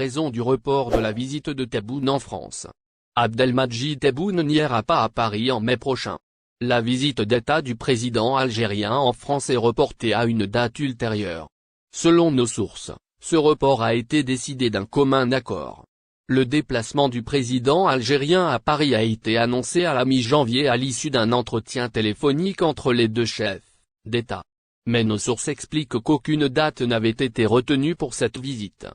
raison du report de la visite de Tebboune en France. Abdelmadjid Tebboune n'ira pas à Paris en mai prochain. La visite d'État du président algérien en France est reportée à une date ultérieure. Selon nos sources, ce report a été décidé d'un commun accord. Le déplacement du président algérien à Paris a été annoncé à la mi-janvier à l'issue d'un entretien téléphonique entre les deux chefs d'État. Mais nos sources expliquent qu'aucune date n'avait été retenue pour cette visite.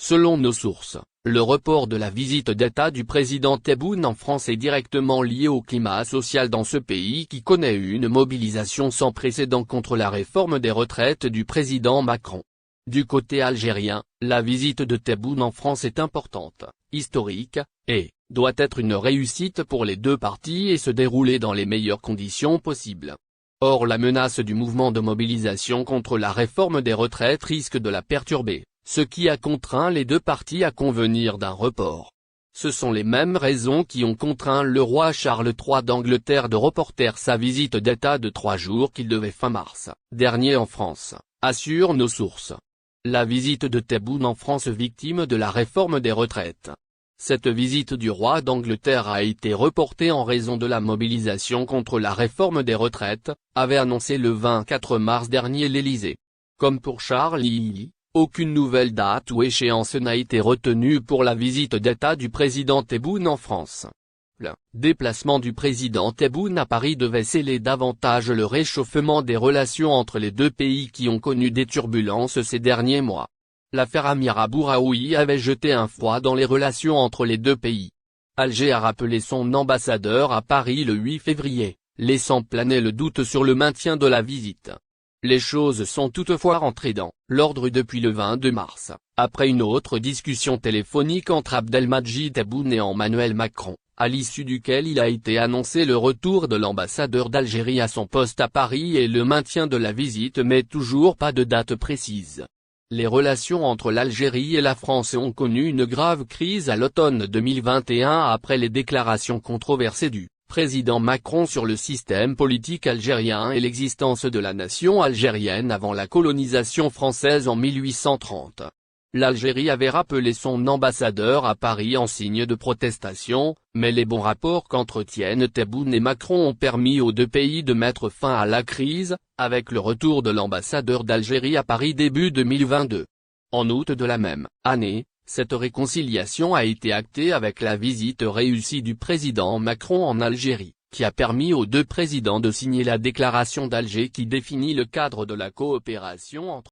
Selon nos sources, le report de la visite d'État du président Tebboune en France est directement lié au climat social dans ce pays qui connaît une mobilisation sans précédent contre la réforme des retraites du président Macron. Du côté algérien, la visite de Tebboune en France est importante, historique, et doit être une réussite pour les deux parties et se dérouler dans les meilleures conditions possibles. Or la menace du mouvement de mobilisation contre la réforme des retraites risque de la perturber, ce qui a contraint les deux parties à convenir d'un report. Ce sont les mêmes raisons qui ont contraint le roi Charles III d'Angleterre de reporter sa visite d'État de 3 jours qu'il devait fin mars dernier en France, assurent nos sources. La visite de Tebboune en France victime de la réforme des retraites. Cette visite du roi d'Angleterre a été reportée en raison de la mobilisation contre la réforme des retraites, avait annoncé le 24 mars dernier l'Élysée. Comme pour Charles II, aucune nouvelle date ou échéance n'a été retenue pour la visite d'État du président Tebboune en France. Le déplacement du président Tebboune à Paris devait sceller davantage le réchauffement des relations entre les deux pays qui ont connu des turbulences ces derniers mois. L'affaire Amira Bouraoui avait jeté un froid dans les relations entre les deux pays. Alger a rappelé son ambassadeur à Paris le 8 février, laissant planer le doute sur le maintien de la visite. Les choses sont toutefois rentrées dans l'ordre depuis le 22 mars, après une autre discussion téléphonique entre Abdelmadjid Tebboune et Emmanuel Macron, à l'issue duquel il a été annoncé le retour de l'ambassadeur d'Algérie à son poste à Paris et le maintien de la visite mais toujours pas de date précise. Les relations entre l'Algérie et la France ont connu une grave crise à l'automne 2021 après les déclarations controversées du président Macron sur le système politique algérien et l'existence de la nation algérienne avant la colonisation française en 1830. L'Algérie avait rappelé son ambassadeur à Paris en signe de protestation, mais les bons rapports qu'entretiennent Tebboune et Macron ont permis aux deux pays de mettre fin à la crise, avec le retour de l'ambassadeur d'Algérie à Paris début 2022. En août de la même année, cette réconciliation a été actée avec la visite réussie du président Macron en Algérie, qui a permis aux deux présidents de signer la déclaration d'Alger qui définit le cadre de la coopération entre